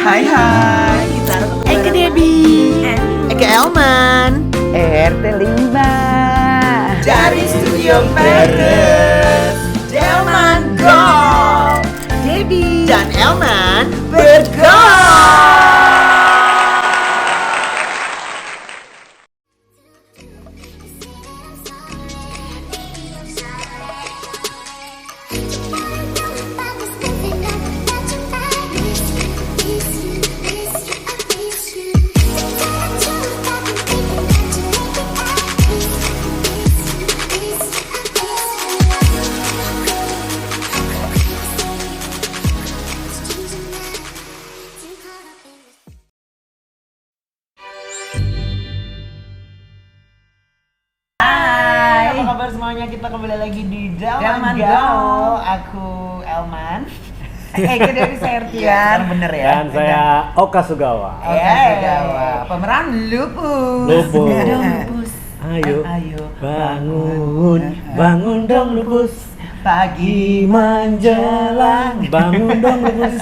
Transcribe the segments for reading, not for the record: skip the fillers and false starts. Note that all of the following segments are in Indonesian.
Hai, kita Eke Debbie, Eke Elman, RT 5 dari Studio Paris, Delman Golf, Debbie, dan Elman bergolf. Apa kabar semuanya? Kita kembali lagi di Delman Go. Aku Elman. Eke Debbie Sertian Bener ya. Dan saya Oka Sugawa. Pemeran Lupus. Lupus. Ayo, Ayo bangun, bangun dong Lupus. pagi Menjelang, bangun dong Lupus.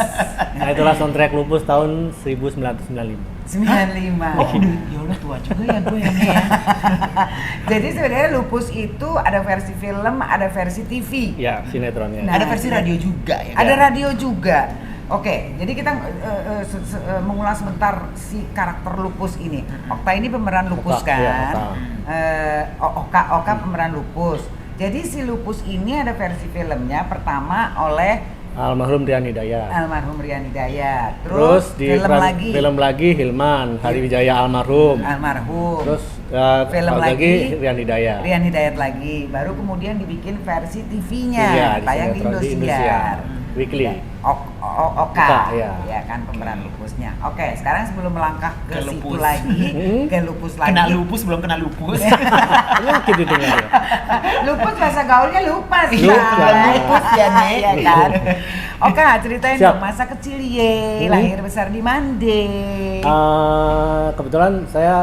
Nah, itulah soundtrack Lupus tahun 1995. 95. Oh, ya udah tua juga ya gue ya. Jadi sebenarnya Lupus itu ada versi film, ada versi TV. Ya, sinetronnya. Nah, Ada versi radio juga ya. Ada radio juga. Oke, jadi kita mengulas sebentar si karakter Lupus ini. Okta ini pemeran Lupus Okta, kan? iya, Okta. Oka pemeran Lupus. Jadi si Lupus ini ada versi filmnya pertama oleh Almarhum Rian Hidayat. almarhum Rian Hidayat. Terus di film lagi Hilman, Hari Wijaya almarhum. almarhum. Terus film lagi Rian Hidayat. Rian Hidayat lagi. Baru kemudian dibikin versi TV-nya, Iya, tayang di sinetron di Indosiar. Weekly. Oka, Oka, ya. ya kan pemeran Lupusnya. Oke, sekarang sebelum melangkah ke Ke situ Lupus. lagi, ke Lupus lagi. Kena lupus belum kena lupus. Penyakit itu nggak ya? Lupus bahasa gaulnya lupa sih. Lupa. Lupus ya, Nek. Iya kan. Oke, ceritain Siap. dong masa kecil Ye, lahir besar di Mande. Kebetulan saya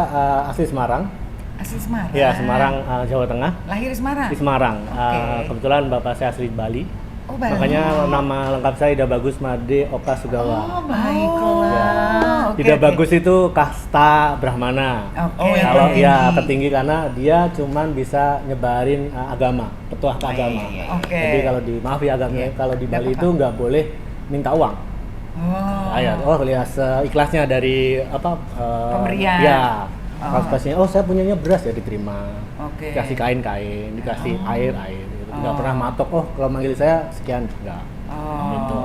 asli Semarang. Asli Semarang. Ya, Semarang, Jawa Tengah. Lahir di Semarang. Di Semarang. Oke. Kebetulan bapak saya asli Bali. Oh, Bali. Makanya nama lengkap saya Ida Bagus Made Oka Sugawa. Oh, baiklah. Ida Bagus itu kasta Brahmana. Oke. Oh, yang Kalau tertinggi. ya tertinggi karena dia cuman bisa nyebarin agama, petuah ke Oh, iya, agama. iya, iya. Oke. Jadi kalau di maaf ya agama, kalau di Bali itu nggak boleh minta uang. Oh. Ya seikhlasnya dari apa? Pemberian. Ya. Oh. Kalau spesinya, saya punyanya beras ya diterima. Oke. Dikasih kain-kain, dikasih air. Gitu. Nggak Oh. pernah matok. Oh, kalau manggil saya sekian enggak. Oh. Gitu.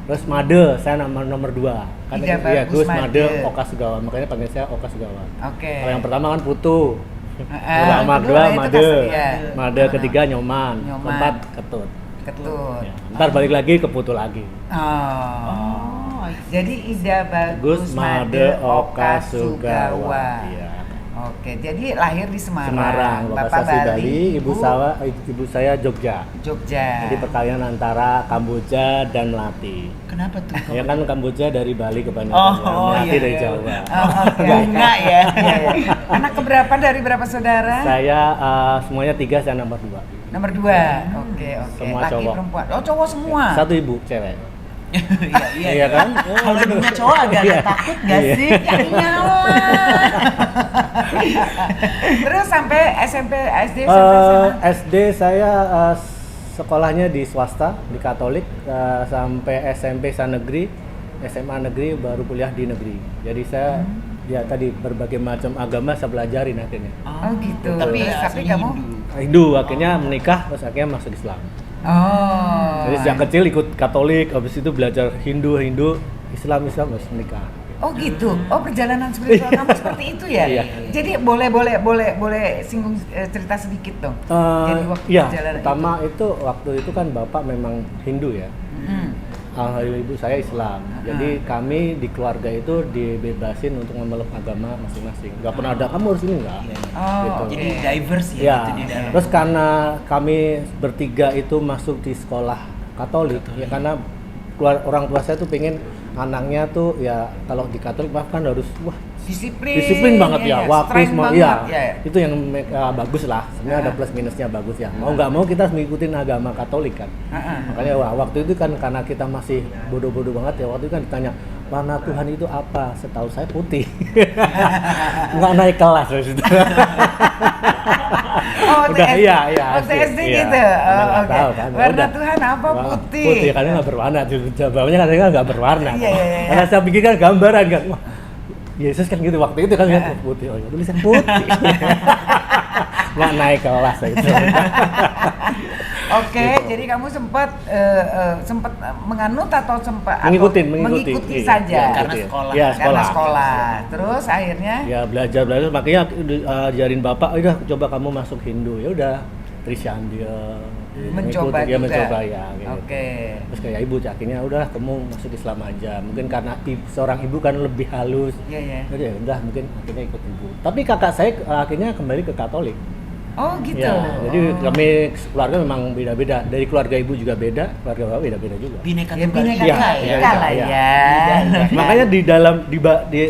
Terus Made, saya nomor 2. Kan Ida ya Bagus Gus Made. Made Oka Sugawa. Makanya panggil saya Oka Sugawa. Oke. Kalau yang pertama kan Putu. kedua Nomor 2 itu Made. kasih, ya. Made ketiga Nyoman. Nyoman. Keempat Ketut. Ketut. Ya. Ntar balik lagi ke Putu lagi. Oh. Jadi Ida Bagus Gus Made Oka Sugawa. Sugawa. Iya. Oke, jadi lahir di Semarang. Semarang, Bapak saya Bali, ibu saya Jogja. Jogja. Jadi perkawinan antara Kamboja dan Melati. Kenapa tuh? Ya kan Kamboja dari Bali ke Bandung, Melati iya, dari iya. Jawa. Oke. Enggak ya. Iya, iya. Anak keberapa dari berapa saudara? Saya semuanya 3, saya nomor 2. Nomor 2. Oke. Semua Laki cowok. perempuan. Oh, cowok semua. Satu ibu cewek. Iya, Iya kan? Kalau ibunya cowok agak Iya. takut nggak Iya. sih? Ya iyalah. Terus sampai SMP, SD, SMP sana? SD saya sekolahnya di swasta, di Katolik, sampai SMP saya negeri, SMA negeri, baru kuliah di negeri. Jadi saya ya tadi berbagai macam agama saya pelajarin akhirnya. Oh, gitu. Tapi Terus ya, tapi aslinya kamu? Hindu. Hindu akhirnya menikah, terus akhirnya masuk Islam. Oh. Jadi sejak kecil ikut Katolik, habis itu belajar Hindu, Islam, terus menikah. Oh gitu. Oh perjalanan spiritual kamu seperti itu ya. Iya. Jadi boleh singgung cerita sedikit dong. Jadi waktu Iya, perjalanan pertama itu waktu itu kan bapak memang Hindu ya. Ibu saya Islam. Jadi kami di keluarga itu dibebasin untuk memeluk agama masing-masing. Gak pernah ada kamu harus ini enggak. Oh, Gitu. Jadi diverse ya, Ya, gitu di dalam. terus karena kami bertiga itu masuk di sekolah Katolik, ya karena orang tua saya tuh pengen anaknya tuh ya kalau di Katolik bahkan harus disiplin banget ya, waktu strength semua banget, ya, ya. itu yang bagus lah. Sebenarnya ada plus minusnya bagus ya. Mau nggak mau kita harus mengikutin agama Katolik kan. Makanya waktu itu kan karena kita masih bodoh-bodoh banget ya, waktu itu kan ditanya, warna Tuhan itu apa? Setahu saya putih. Nggak naik kelas dari situ. Udah, iya. Waktu SD iya. gitu. Karena nggak Oke. tahu kan. Warna Udah. Tuhan apa? Wah, Putih. Putih, karena nggak berwarna. Jawabannya katanya nggak berwarna. Iya. Karena saya pikir kan gambaran kan. Wah, Yesus kan gitu waktu itu kan lihat putih. Oh ya tulisan putih. Nggak naik kelas gitu. Oke, Gitu. jadi kamu sempat menganut atau sempat mengikuti saja iya, Karena ikutin. sekolah. Iya, karena sekolah. Terus akhirnya Ya belajar makanya ajarin bapak, udah coba kamu masuk Hindu. Ya udah, Trishan dia mencoba dia juga. mencoba ya. Gitu. Oke. Terus kayak ibu akhirnya udah kamu masuk Islam aja. Mungkin karena seorang ibu kan lebih halus. Iya. Jadi ya udah mungkin akhirnya ikut ibu. Tapi kakak saya akhirnya kembali ke Katolik. Oh gitu. Ya, jadi Oh. kami keluarga memang beda-beda. Dari keluarga ibu juga beda, keluarga bapak beda-beda juga. Bineka Ya Tunggal bineka Iya, tunggal iya, ika lah iya. ya. Makanya di dalam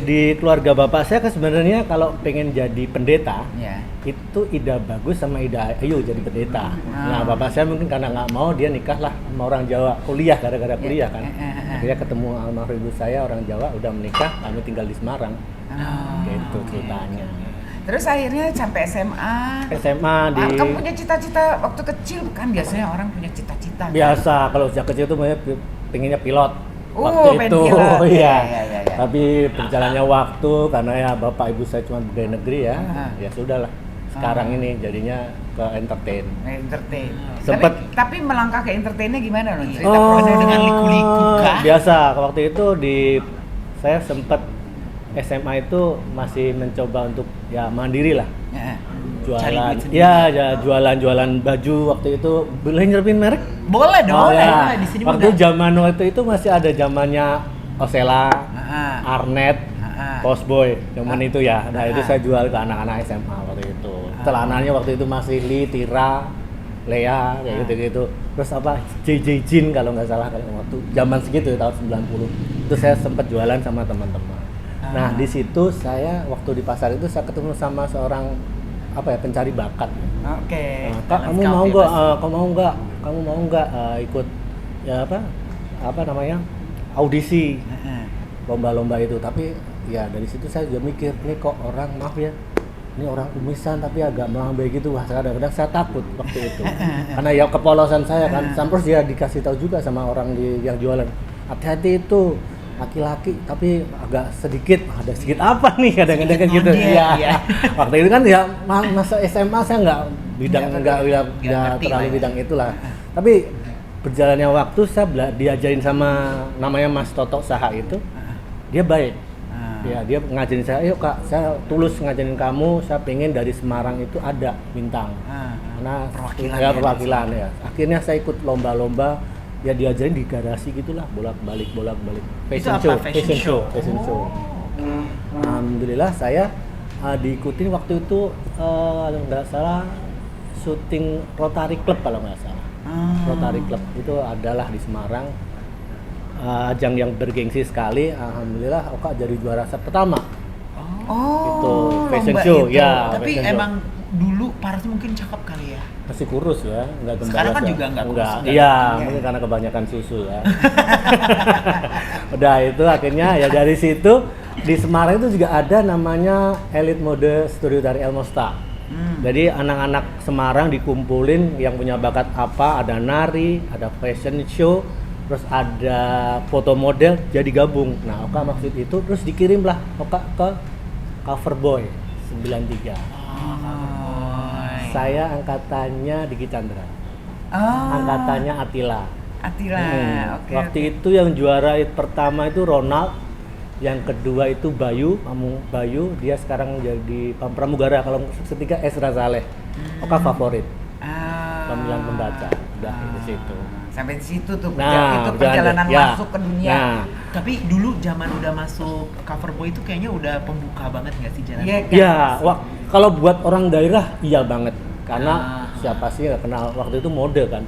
di keluarga bapak saya kan sebenarnya kalau pengen jadi pendeta Ya. itu ida bagus sama ida ayu jadi pendeta. Ah. Nah bapak saya mungkin karena nggak mau dia nikah lah sama orang Jawa kuliah gara-gara kuliah kan. Akhirnya ketemu almarhum ibu saya orang Jawa udah menikah kami tinggal di Semarang. Oh. Gitu ceritanya. Terus akhirnya sampai SMA. SMA di Kamu punya cita-cita waktu kecil kan biasanya orang punya cita-cita. Kan? biasa kalau sejak kecil tuh pengennya pilot. Oh, Waktu pengen itu pilot. iya. Iya. Tapi berjalannya waktu karena ya bapak ibu saya cuma pegawai negeri ya. Ya sudahlah. Sekarang ini jadinya ke entertain. Entertain. Sempet- Tapi melangkah ke entertainnya gimana non? Cerita Oh, proses dengan liku-liku kah? biasa. Waktu itu saya sempat SMA itu masih mencoba untuk ya mandiri lah. Ya. Cari Jualan. duit sendiri. Ya jualan baju waktu itu. Boleh nyerupin merek? Boleh dong. ya. Di sini Waktu udah. zaman waktu itu masih ada zamannya Osella, Arnet, Postboy, zaman itu ya. Nah itu saya jual ke anak-anak SMA waktu itu. Celananya waktu itu masih Lee, Tira, Lea, kayak gitu-gitu. Terus apa JJ Jin kalau nggak salah waktu zaman segitu tahun 90. Itu saya sempat jualan sama teman-teman. Nah di situ saya waktu di pasar itu saya ketemu sama seorang pencari bakat. Oke. Kak, Talent kamu scout mau ya, nggak? pasti. Kamu mau nggak ikut ya apa namanya audisi lomba-lomba itu? Tapi ya dari situ saya juga mikir, nih kok orang maaf ya, ini orang kumisan tapi agak melambai gitu. Wah kadang-kadang saya takut waktu itu, karena ya kepolosan saya kan. Sampai dia dikasih tahu juga sama orang yang jualan, hati-hati itu laki-laki tapi agak sedikit ada sedikit apa nih kadang-kadang kan gitu Iya. ya. Waktu itu kan ya masa SMA saya nggak terlalu lah ya. bidang itulah. Tapi berjalannya waktu saya diajarin sama namanya Mas Toto Saha itu, dia baik. Ya dia ngajarin saya, ayo kak, saya tulus ngajarin kamu, saya pengen dari Semarang itu ada bintang. Karena perwakilan ya. Akhirnya saya ikut lomba-lomba, ya diajarin di garasi gitulah, bolak-balik. Itu apa? Fashion show? Fashion show. Alhamdulillah saya diikutin waktu itu kalau nggak salah syuting Rotary Club kalau nggak salah. Rotary Club itu adalah di Semarang, ajang yang bergengsi sekali. Alhamdulillah Oka jadi juara pertama. Itu fashion lomba show itu. ya. Tapi fashion show. emang dulu Paras mungkin cakep kali ya. Masih kurus ya, nggak gembala. Sekarang kan ya. juga nggak kurus, nggak Iya, gembala. mungkin karena kebanyakan susu ya. Udah itu akhirnya ya dari situ di Semarang itu juga ada namanya Elite Mode Studio dari Elmosta. Jadi anak-anak Semarang dikumpulin yang punya bakat apa, ada nari, ada fashion show, terus ada foto model, jadi gabung. Nah, Oka maksud itu terus dikirimlah Oka ke Coverboy 93. Saya angkatannya Diki Chandra. Angkatannya Attila. Oke. Waktu itu yang juara pertama itu Ronald, yang kedua itu Bayu, dia sekarang jadi pramugara, kalau ketiga Ezra Saleh. Oka favorit. Pemilihan pembaca. Udah di situ. Sampai di situ tuh Nah, itu perjalanan ya. masuk ke dunia. Nah, Tapi dulu zaman udah masuk Coverboy itu kayaknya udah pembuka banget nggak sih jalan? Iya kan? ya, kalau buat orang daerah iya banget. Karena siapa sih nggak kenal waktu itu mode kan.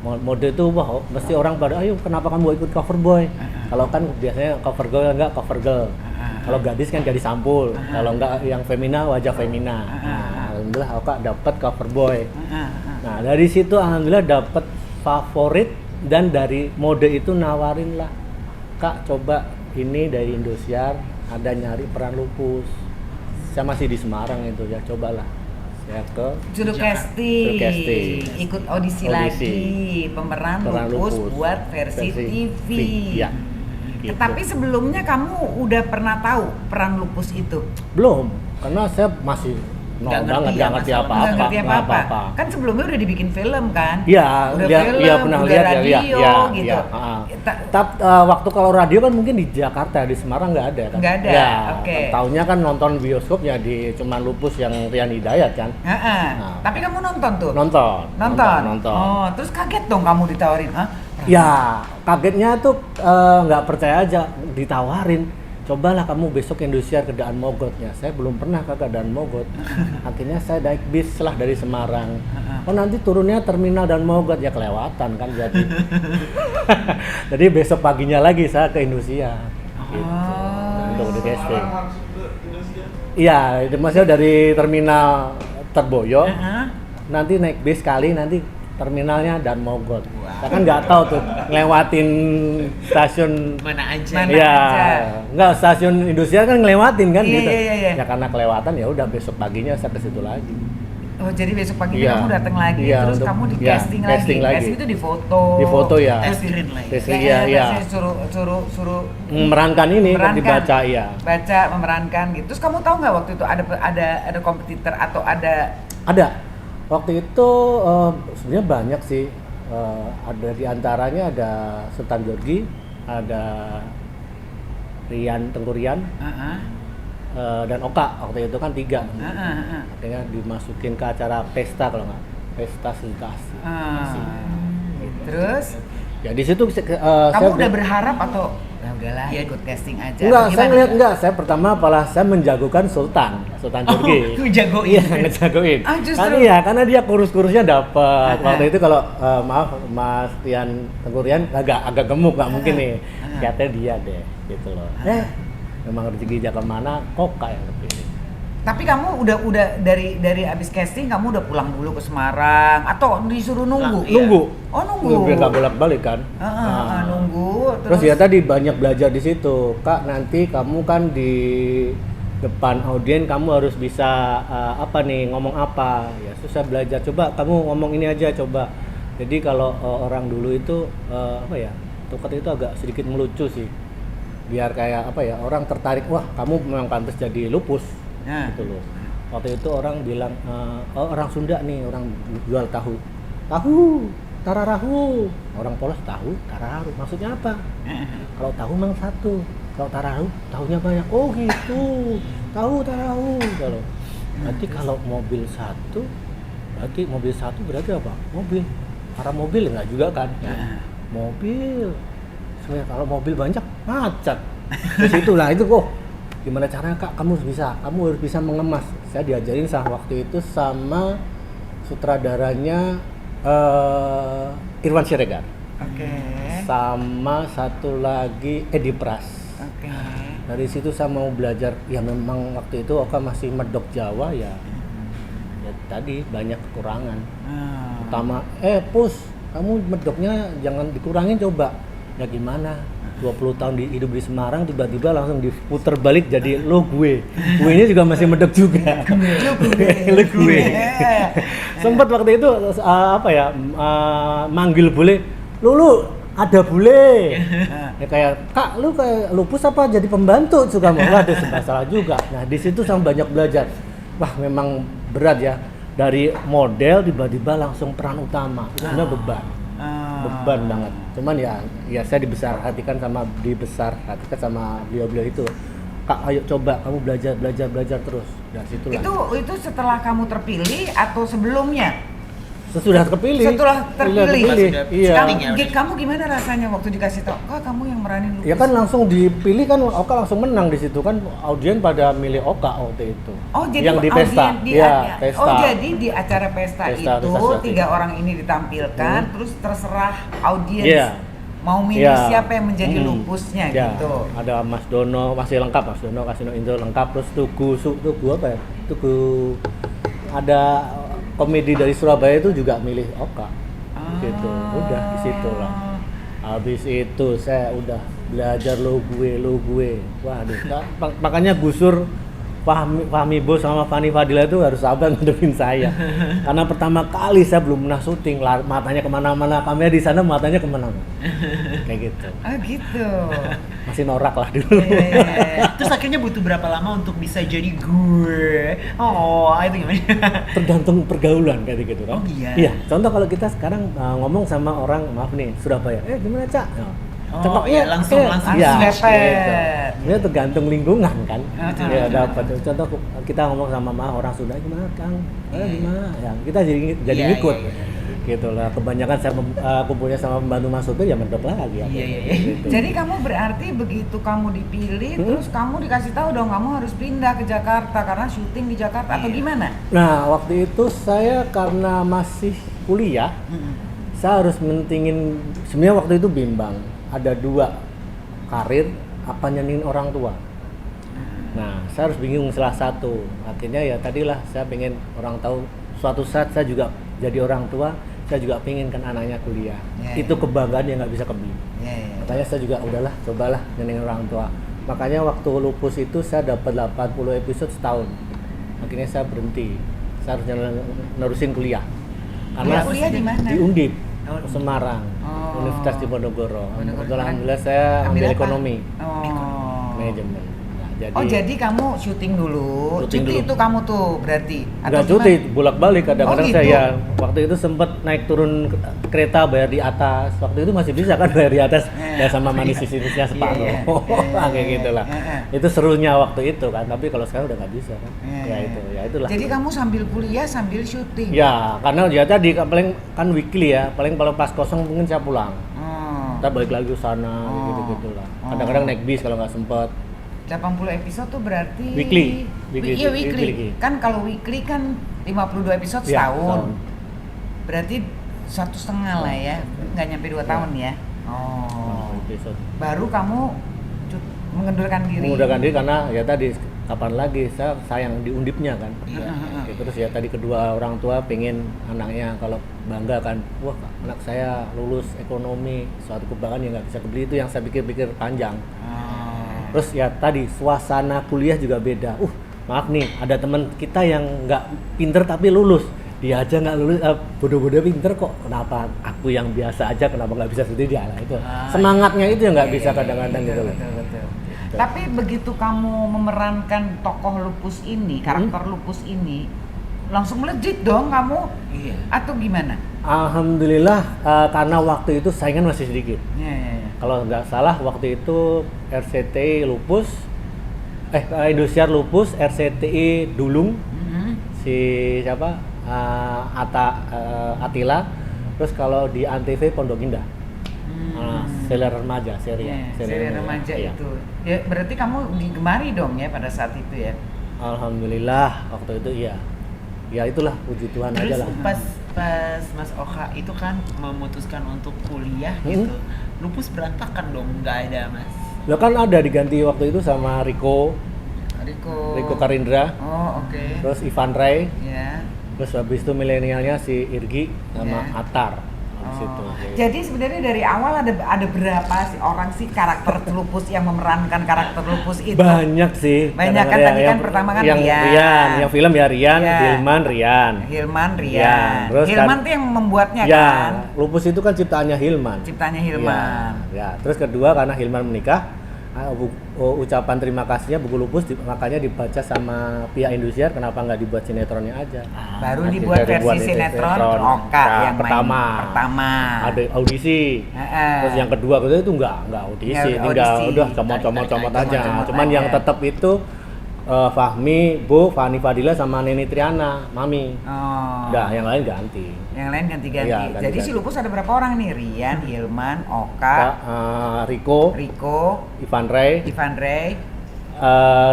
Mode itu wah mesti orang pada ayo kenapa kamu ikut Coverboy? Kalau kan biasanya cover girl enggak cover girl. Kalau gadis kan gadis sampul. Kalau enggak yang femina wajah femina. Nah, alhamdulillah Oka dapat Coverboy. Nah, dari situ alhamdulillah dapat favorit, dan dari mode itu nawarin lah, Kak coba ini dari Indosiar ada nyari peran lupus. Saya masih di Semarang itu ya, cobalah. Saya ke Suruh casting. Suruh casting. Ikut audisi Audisi. lagi, pemeran lupus buat versi TV. Ya. Gitu. Tapi sebelumnya kamu udah pernah tahu peran lupus itu? Belum, karena saya masih nol banget, nggak ngerti Nggak apa-apa. ngerti nggak apa-apa. Kan sebelumnya udah dibikin film kan? Iya, udah lihat, film, iya pernah udah lihat radio ya, gitu. Tapi waktu kalau radio kan mungkin di Jakarta, di Semarang nggak ada kan? Nggak ada, Ya, oke. Taunya kan nonton bioskopnya di cuman lupus yang Rian Hidayat kan? Heeh. Nah. Tapi kamu nonton tuh? Nonton. Oh, terus kaget dong kamu ditawarin, hah? Ya, kagetnya tuh nggak percaya aja ditawarin. Cobalah kamu besok Indosiar ke Daan Mogotnya. Saya belum pernah ke Daan Mogot. Akhirnya saya naik bis lah dari Semarang. Oh nanti turunnya terminal Daan Mogot, ya kelewatan kan jadi. Jadi besok paginya lagi saya ke Indosiar. Gitu. Untuk di casting. Iya, itu maksudnya dari terminal Terboyo. Nanti naik bis kali nanti terminalnya Daan Mogot. Saya kan nggak tahu tuh ngelewatin stasiun Mana aja. Mana Iya, aja. nggak stasiun Indosiar kan ngelewatin kan Iya, gitu. iya. Ya karena kelewatan ya udah besok paginya saya ke situ lagi. Oh, jadi besok pagi Iya. kamu datang lagi, Iya, terus untuk- kamu di iya, casting casting lagi. lagi. Casting itu di foto. Di foto ya. Terus Screen lagi. Iya, iya. Suruh Memerankan ini kan dibaca ya. Baca, memerankan gitu. Terus kamu tahu nggak waktu itu ada kompetitor atau ada Ada. Waktu itu sebenarnya banyak sih. Ada di antaranya ada Sultan Jorgi, ada Tengku Rian, dan Oka. Waktu itu kan 3. Akhirnya dimasukin ke acara pesta kalau nggak, pesta sedasi. Terus Ya di situ kamu udah berharap atau ya udahlah ikut casting aja? Enggak, Atau saya gimana? ngeliat enggak. Saya pertama malah saya menjagokan Sultan Jorgi. Ngejagoin. Iya, ngejagoin. Ah, justru. Kan iya, karena dia kurus-kurusnya dapat. Ah, Waktu itu kalau maaf Mas Tian Tengku Rian agak gemuk, nggak mungkin nih. Kayaknya dia deh, gitu loh. Memang rezeki jaga mana, Koka yang kepilih. Tapi kamu udah dari abis casting kamu udah pulang dulu ke Semarang atau disuruh nunggu? Iya. Nunggu. Oh, nunggu. Biar nggak bolak-balik kan. Nunggu. Terus ya tadi banyak belajar di situ, Kak. Nanti kamu kan di depan audien kamu harus bisa apa nih, ngomong apa. Ya susah belajar. Coba kamu ngomong ini aja coba. Jadi kalau orang dulu itu apa ya, tukat itu agak sedikit melucu sih. Biar kayak apa ya, orang tertarik, wah kamu memang pantas jadi lupus. Gitu loh. Waktu itu orang bilang, oh orang Sunda nih, orang jual tahu, tararahu. Orang Polos tahu, tararahu. Maksudnya apa? Kalau tahu memang satu, kalau tararahu tahunya banyak. Oh gitu, tahu tararahu. Kalau nanti kalau mobil satu, berarti apa? Mobil. Para mobil enggak juga kan? Mobil. Sebenarnya kalau mobil banyak macet. Di situ lah itu kok. Gimana caranya Kak? Kamu harus bisa mengemas. Saya diajarin waktu itu sama sutradaranya Irwan Siregar. Oke. Sama satu lagi Edi Pras. Oke. Dari situ saya mau belajar. Ya memang waktu itu Oka masih medok Jawa ya. Ya tadi banyak kekurangan. Pertama, Pus, kamu medoknya jangan dikurangin coba. Ya gimana? 20 tahun hidup di Semarang tiba-tiba langsung diputer balik jadi lo gue. Gue ini juga masih medok juga. Lo gue. Sempat waktu itu manggil bule. Lu ada bule. Ya kayak, Kak, lu kayak lupus apa jadi pembantu juga mau? Ada masalah juga. Nah, di situ saya banyak belajar. Wah, memang berat ya. Dari model tiba-tiba langsung peran utama. Itu sebenarnya beban banget. Cuman ya saya dibesar hatikan sama beliau-beliau itu. Kak, ayo coba kamu belajar terus. Dari situlah. Itu setelah kamu terpilih atau sebelumnya? Sesudah terpilih. Setelah terpilih. Iya. Kamu gimana rasanya waktu dikasih tahu, Kak, kamu yang meranin lupus? Ya kan langsung dipilih kan, Oka langsung menang di situ kan, audien pada milih Oka waktu itu. Oh, jadi yang di pesta. Pesta. Oh, jadi di acara pesta itu pesta 3 orang ini ditampilkan, terus terserah audiens mau milih siapa yang menjadi lupusnya gitu. Ada Mas Dono, masih lengkap, Mas Dono, Kasino Indro lengkap, terus Tugu apa ya? Ada komedi dari Surabaya itu juga milih Oka. Gitu. Udah di situ lah. Habis itu saya udah belajar lo gue. Waduh, makanya Gusur Fahmi Bos sama Fanny Fadila itu harus sabar ngadepin saya. Karena pertama kali saya belum pernah syuting, matanya kemana-mana, kamera di sana matanya kemana-mana. Kayak gitu. Oh gitu. Masih norak lah dulu. Terus akhirnya butuh berapa lama untuk bisa jadi gue? Oh, itu gimana? Tergantung pergaulan kayak gitu kan. Oh iya. Iya, contoh kalau kita sekarang ngomong sama orang, maaf nih, Surabaya. Gimana, Cak? Oh, Contohnya, iya, langsung ya, lepet. gitu. Dia tergantung lingkungan kan. Ya Betul. dapat. Contoh kita ngomong sama orang Sunda, gimana Kang? Gimana? Ya, kita jadi Iya, ngikut. iya, Gitu lah. Kebanyakan saya kumpulnya sama pembantu Mas Supir ya mentok lagi. Iya, iya, iya. Gitu. Jadi kamu berarti begitu kamu dipilih, terus kamu dikasih tahu dong kamu harus pindah ke Jakarta karena syuting di Jakarta atau Iya. gimana? Nah, waktu itu saya karena masih kuliah, saya harus mentingin, sebenarnya waktu itu bimbang. Ada 2 karir, apa nyenengin orang tua. Nah, saya harus bingung salah satu. Akhirnya ya tadilah saya pengen orang tahu suatu saat saya juga jadi orang tua, saya juga pengen kan anaknya kuliah. Ya, Itu ya. kebanggaan yang nggak bisa kebeli. Ya, ya. Makanya saya juga udahlah, cobalah nyenengin orang tua. Makanya waktu lupus itu saya dapat 80 episode setahun. Akhirnya saya berhenti. Saya harus nerusin kuliah. Kuliah di mana? Di Undip, Oh. Semarang, Oh. Universitas Diponegoro. Diponegoro. Alhamdulillah saya ambil apa? ekonomi, Oh. manajemen. Nah, Oh jadi kamu syuting dulu, Syuting cuti dulu. itu kamu tuh berarti? Nggak cuti, bolak-balik kadang-kadang Oh, gitu? saya. Waktu itu sempat naik turun kereta bayar di atas. Waktu itu masih bisa kan bayar di atas ya sama manis-manisnya separuh. Iya, iya. Kayak gitulah. Itu serunya waktu itu kan. Tapi kalau sekarang udah nggak bisa kan. Iya, Ya itulah. Jadi kamu sambil kuliah sambil syuting? Ya, karena ya tadi paling kan weekly ya. Paling kalau pas kosong mungkin saya pulang. Oh. Kita balik lagi ke sana Oh. gitu-gitulah. Oh. Kadang-kadang naik bis kalau nggak sempet. 80 episode tuh berarti Weekly. Iya weekly. Weekly. Kan kalau weekly kan 52 episode Ya, setahun. Berarti 1,5 lah ya, nggak nyampe 2 tahun ya. Oh. Episode. Baru kamu mengundurkan diri. Mengundurkan diri karena ya tadi kapan lagi saya sayang di undipnya kan. Iya. Terus ya tadi kedua orang tua pengen anaknya kalau bangga kan, wah anak saya lulus ekonomi, suatu kebanggaan yang nggak bisa kebeli, itu yang saya pikir-pikir panjang. Oh. Terus ya tadi suasana kuliah juga beda. Maaf nih, ada teman kita yang nggak pinter tapi lulus. Dia aja nggak lulus, bodoh-bodoh pinter kok. Kenapa aku yang biasa aja, kenapa nggak bisa seperti dia? Nah, itu semangatnya itu yang nggak Iya, bisa iya, kadang-kadang iya, gitu loh. betul. Tapi begitu kamu memerankan tokoh lupus ini, karakter lupus ini, langsung melejit dong kamu? Iya. Atau gimana? Alhamdulillah karena waktu itu saingan masih sedikit. Ya. Kalau nggak salah waktu itu RCTI Lupus, Indosiar Lupus, RCTI Dulung, si siapa? Atila. Terus kalau di Antv Pondok Indah, serial remaja, Serial remaja iya. itu. Ya, berarti kamu digemari dong ya pada saat itu ya? Alhamdulillah waktu itu iya. Ya itulah puji Tuhan Terus aja lah. pas Mas Oka itu kan memutuskan untuk kuliah gitu, lupus berantakan dong, nggak ada Mas. Lo kan ada diganti waktu itu sama Riko Riko Karindra, Oh, oke. terus Ivan Ray, Ya. terus habis itu milenialnya si Irgi sama Ya. Atar. Habis itu. Jadi sebenarnya dari awal ada berapa sih orang sih karakter lupus yang memerankan karakter lupus itu? Banyak sih. Banyak kan, Kadang-kadang tadi kan pertama kan yang Rian. yang film ya Rian, Ya. Hilman, Rian. Hilman, Ya, Rian. terus Hilman kan- tuh yang membuatnya Ya, kan? lupus itu kan ciptaannya Hilman. Ciptanya Hilman. Ya, terus kedua karena Hilman menikah, ucapan terima kasihnya buku lupus makanya dibaca sama pihak Indosiar, kenapa nggak dibuat sinetronnya aja? Baru Akhirnya dibuat versi dibuat sinetron sinetron. Oka Nah, yang pertama. pertama. Ada audisi. Terus yang kedua itu nggak audisi, Nggak tinggal audisi. udah comot-comot aja. Comot-comot Cuman aja. yang tetap itu Fahmi, Fanny Fadila sama Neni Triana, Mami. Oh. Udah, yang lain ganti. Yang lain ganti-ganti. Iya, ganti-ganti. Jadi si lupus ada berapa orang nih? Rian, Hilman, Oka, Riko, Riko, Ivan Ray, Ivan Ray,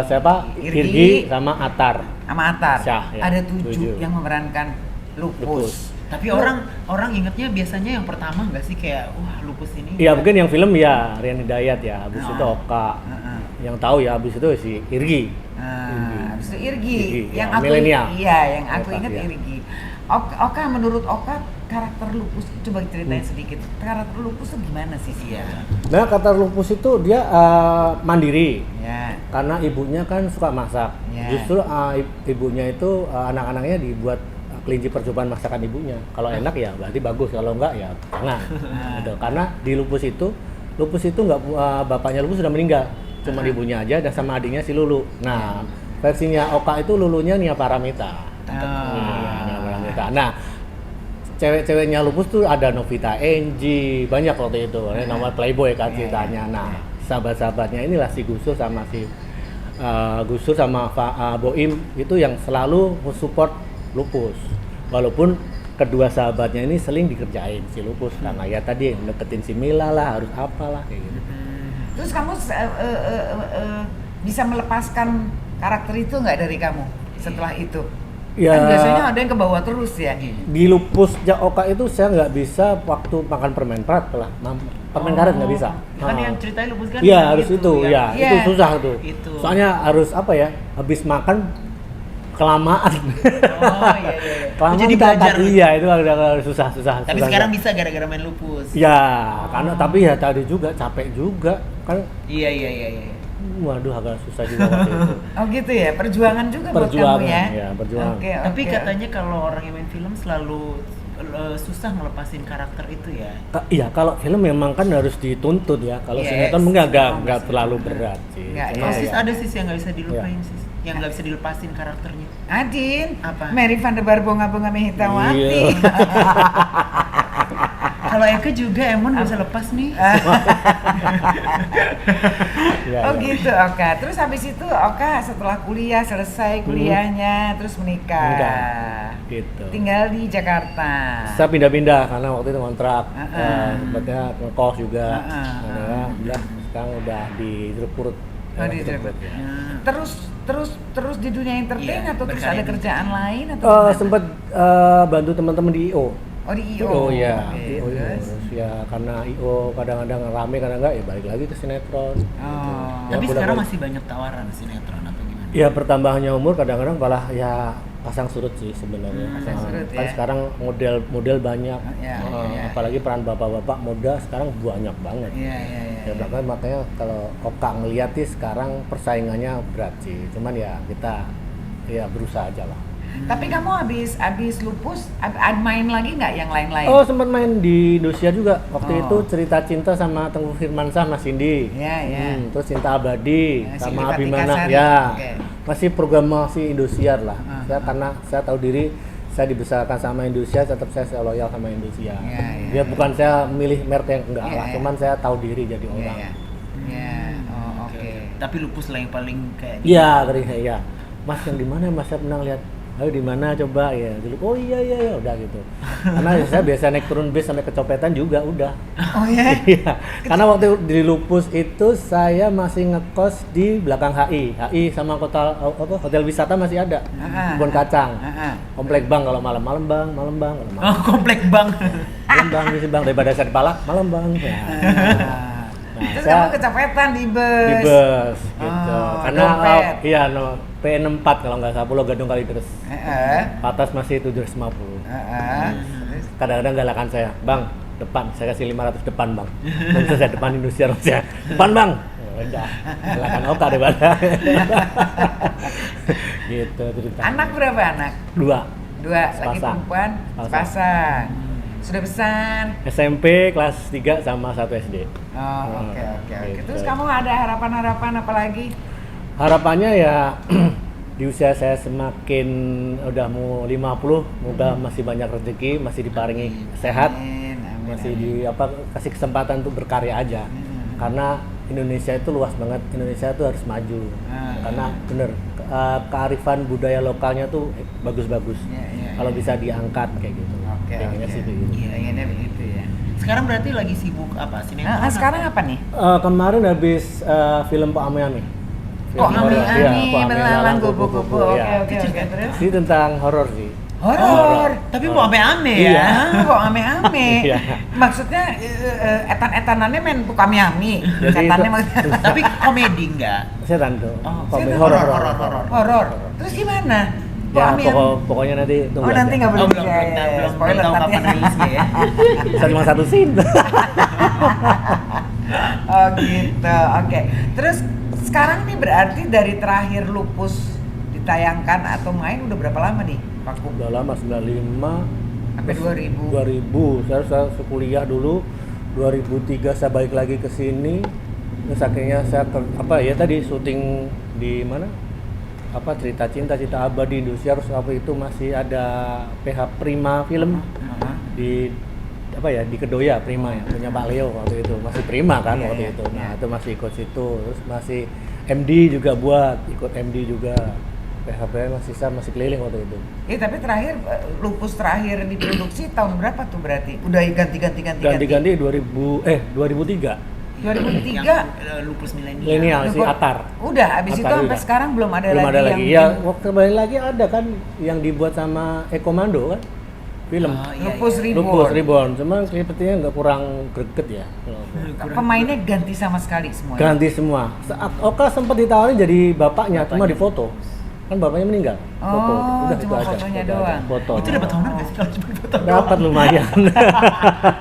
siapa? Irgi. Irgi sama Atar. sama Atar. Syah, ya. Ada 7 7. yang memerankan Lupus. lupus. Tapi orang ingetnya biasanya yang pertama nggak sih, kayak wah lupus ini. Iya, mungkin yang film ya Rian Hidayat ya, habis itu Oka. Heeh. Yang tahu ya habis itu si Irgi. Habis itu Irgi, Irgi, yang ya, aku milenial. Iya, yang aku Oka, ingat iya. Irgi. Oka, menurut Oka karakter Lupus, coba ceritain sedikit. Karakter Lupus tuh gimana sih? Iya. Nah, kata Lupus itu dia mandiri. Ya. Karena ibunya kan suka masak. Ya. Justru ibunya itu anak-anaknya dibuat kelinci percobaan masakan ibunya. Kalau enak ya berarti bagus, kalau enggak ya jangan. Gitu. Karena di Lupus itu nggak bapaknya Lupus sudah meninggal, cuma ibunya aja dan sama adiknya si Lulu. Nah, versinya Oka itu Lulunya Nia Paramita. Nia Paramita. Nah, cewek-ceweknya Lupus tuh ada Novita Enji, banyak waktu itu. Nama Playboy kan ceritanya. Nah, sahabat-sahabatnya inilah si Gusur sama Boim itu yang selalu support Lupus. Walaupun kedua sahabatnya ini sering dikerjain si Lupus karena ya tadi deketin si Mila lah, harus apalah kayak gitu. Terus kamu bisa melepaskan karakter itu nggak dari kamu setelah itu? Ya, Kan biasanya ada yang ke bawah terus ya. di Lupus Oka itu saya nggak bisa waktu makan permen prat lah, permen karet nggak bisa. Kan yang ceritain Lupus kan Iya yang harus itu, Iya. itu susah tuh. Itu. Soalnya harus apa ya, habis makan kelamaan. Oh iya. Kelamaan Jadi kita belajar. iya itu udah susah. Tapi sekarang bisa gara-gara main Lupus. Ya, karena tapi ya tadi juga capek juga kan. Iya. Waduh agak susah juga waktu itu. Oh gitu ya, perjuangan juga buat Perjuangan, kamu ya. ya, perjuangan. Oke, Tapi oke. katanya kalau orang yang main film selalu susah ngelepasin karakter itu ya. Iya, kalau film memang kan harus dituntut ya. Kalau Yes. sinetron mungkin nggak terlalu berat sih. Nggak, Cuma ya. Sis, ya. ada sis yang nggak bisa dilupain sis, yang nggak bisa dilepasin karakternya. Adin, Apa? Mary van der Bar Bunga Mehitawati. Iya. Kalau Eka juga Emon nggak bisa lepas nih. Iya, Oh iya. gitu, Oka. Terus habis itu Oka setelah kuliah selesai kuliahnya, terus menikah. Gitu. Tinggal di Jakarta. Saya pindah-pindah karena waktu itu kontrak, sempatnya ngekos juga. Nah, udah sekarang udah di Jeruk Purut. Oh, di Jeruk Purut. Terus di dunia entertain Iya, atau terus berkarya ada di kerjaan lain atau gimana? Sempat bantu teman-teman di IO. Oh di IO. Oh iya, Oke, IO ya. terus? Terus ya karena IO kadang-kadang rame, kadang enggak ya balik lagi ke sinetron. Oh. Tapi Ya, sekarang bolak-balik. masih banyak tawaran sinetron atau gimana? Ya pertambahannya umur kadang-kadang malah ya pasang surut sih sebenarnya. Pasang surut Kan ya. sekarang model banyak. Ya, ya. Apalagi peran bapak-bapak muda sekarang banyak banget. Iya. Ya belakang makanya kalau Oka ngeliat sih sekarang persaingannya berat sih. Cuman ya kita ya berusaha aja lah. Tapi kamu habis Lupus main lagi nggak yang lain-lain? Oh sempat main di Indosiar juga. Waktu Oh. itu cerita cinta sama Tengku Firmansyah Mas Cindy. Iya. Terus Cinta Abadi Ya, sama Cindy Abimana Patikasari. ya. Oke. Masih program masih Indosiar lah. Karena saya tahu diri saya dibesarkan sama Indosiar, tetap saya loyal sama Indosiar. Iya. Ya bukan saya milih merek yang enggak Iya, lah, iya. cuman saya tahu diri jadi Iya. orang. Iya. Oh oke. Tapi Lupus lah yang paling kayak. Iya, tadi ya. Mas yang di mana? Mas saya pernah lihat. Ayo di mana coba ya. Dulu oh iya udah gitu. Karena saya biasa naik turun bis sampai kecopetan juga udah. Oh ya. Iya. Karena waktu di Lupus itu saya masih ngekos di belakang HI sama hotel wisata masih ada. Kebun kacang. Komplek Bang kalau malam bang. Oh, komplek bang. Malam bang misi bang daripada saya di Palak malam bang. Ya. Nah, Terus saya kamu kecopetan di di bus. bus gitu. Oh, Karena dompet. iya P64 kalau nggak salah Pulau Gadung Kalideres. Heeh. Batas masih 750. Terus? Kadang-kadang galakan saya, bang, depan, saya kasih 500 depan bang. Dan saya depan Indosiar saya, depan bang. Ya udah, galakan Oka daripada. Gitu cerita. Anak berapa anak? Dua, Dua, laki Sepasang. perempuan, sepasang. Sudah besar. SMP kelas 3 sama 1 SD. Oh, oke. Gitu. Terus kamu ada harapan-harapan apa lagi? Harapannya ya di usia saya semakin udah mau 50, semoga masih banyak rezeki, masih diparingi sehat. Amin. Masih kasih kesempatan untuk berkarya aja. Karena Indonesia itu luas banget, Indonesia itu harus maju. Karena bener kearifan budaya lokalnya tuh bagus-bagus. Iya. Kalau bisa diangkat kayak gitu. Pengennya sih kayak gitu. Pengennya begitu ya. Sekarang berarti lagi sibuk apa? Sinetron. Sekarang apa nih? Kemarin habis film Pak Ame-Ame. Kok Ami-Ami Pak Ame melalang kupu-kupu. ya. Oke, terus? Ini tentang horor sih. Horor. Tapi mau ame-ame Iya. ya. Kok ame-ame? Iya. Maksudnya etan-etanannya main buka ami-ami. Jadi Setannya itu- maksudnya Tapi komedi enggak? Setan tuh. Oh, Komedi setan. horor. Horor. Terus gimana? Ya, amin. pokoknya nanti tunggu Oh nanti aja. nggak boleh belum ya, ya, belum spoiler tahu nanti. kapan rilisnya ya. Cuma satu scene. Oh gitu, oke. Terus sekarang nih berarti dari terakhir Lupus ditayangkan atau main udah berapa lama nih, Pak Kum? Udah lama 95 Sampai 2000. 2000. Saya kuliah dulu. 2003 saya balik lagi ke sini. Terus akhirnya saya tadi syuting di mana? Cerita cinta abadi Indosiar. Waktu itu masih ada PH Prima film di di Kedoya Prima ya, punya Pak Leo waktu itu. Masih Prima kan Iya, waktu iya, itu. Nah, iya. itu masih ikut situ. Terus masih MD juga ikut MD juga. PHP masih keliling waktu itu. Tapi terakhir Lupus terakhir diproduksi tahun berapa tuh berarti? Udah ganti-ganti. Ganti 2003. 2003. Yang Lupus milenial. Milenial si Lupus- Atar. Udah, habis itu Atar sampai juga. sekarang belum ada Belum lagi ada yang lagi. Ya, waktu kembali lagi ada kan yang dibuat sama Ekomando kan. Film. Oh, iya, Lupus iya. Reborn. Lupus Reborn. Cuma sepertinya nggak kurang greget ya. Pemainnya ganti sama sekali semua. Ganti semua. Saat Oka sempat ditawarin jadi bapaknya, cuma difoto. Kan bapaknya meninggal. Foto. Oh, Udah cuma itu aja. fotonya Foto aja. doang. Foto. Itu dapat honor nggak sih kalau cuma foto? Dapat lumayan.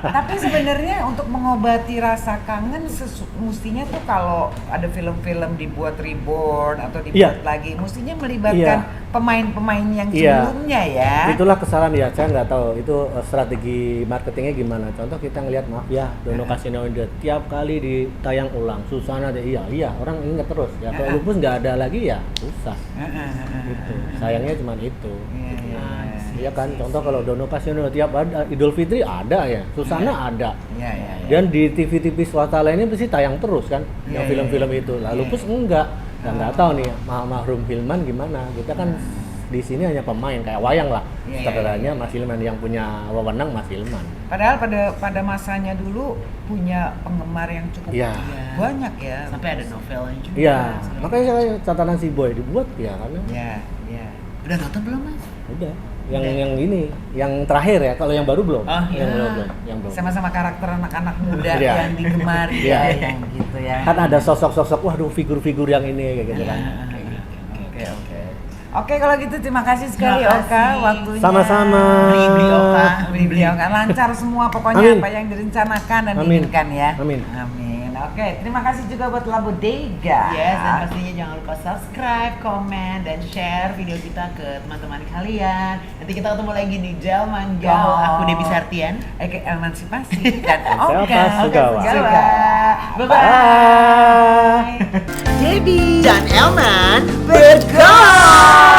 Tapi sebenarnya untuk mengobati rasa kangen mestinya tuh kalau ada film-film dibuat reborn atau dibuat Iya. lagi, mestinya melibatkan pemain-pemain yang Iya. sebelumnya ya. Itulah kesalahan ya, saya nggak tahu itu strategi marketingnya gimana. Contoh kita ngelihat maaf ya, Dono Kasino Indah tiap kali ditayang ulang, Susana deh, iya orang ingat terus. Ya kalau Lupus nggak ada lagi ya susah. Gitu. Sayangnya cuma itu. Iya kan, contoh kalau Dono Kasino tiap ada Idul Fitri ada ya, Susana ada. Iya. Dan di TV-TV swasta lainnya pasti tayang terus kan, Iya, yang film-film iya. itu. Lalu Lupus enggak. Dan nggak tahu nih Mahrum Hilman gimana. Kita kan di sini hanya pemain kayak wayang lah. Iya, Sutradaranya Mas Hilman, yang punya wewenang Mas Hilman. Padahal pada masanya dulu punya penggemar yang cukup Iya. banyak ya. Sampai ada novelnya juga. Iya, segala makanya saya catatan si Boy dibuat ya karena Iya. Udah nonton belum, Mas? udah. Yang ini, yang terakhir ya. Kalau yang baru belum. Oh, yang iya. belum. Sama-sama karakter anak-anak muda Iya. yang digemari Iya. ya, yang gitu ya. Kan ada sosok-sosok, waduh figur-figur yang ini kayak gitu kan. Oke. Oke, kalau gitu terima kasih sekali Terima Oka kasih. waktunya. Sama-sama. Beli Oka. Beli Oka lancar semua pokoknya Amin. apa yang direncanakan dan Amin. diinginkan ya. Amin. Oke, terima kasih juga buat La Bodega. Yes, dan pastinya jangan lupa subscribe, komen, dan share video kita ke teman-teman kalian. Nanti kita ketemu lagi di Jalman Gal. Aku Debbie Sartian. Eke Emansipasi dan Saya Oka Pas Sugawa. Bye-bye. Debbie dan Elman bergol.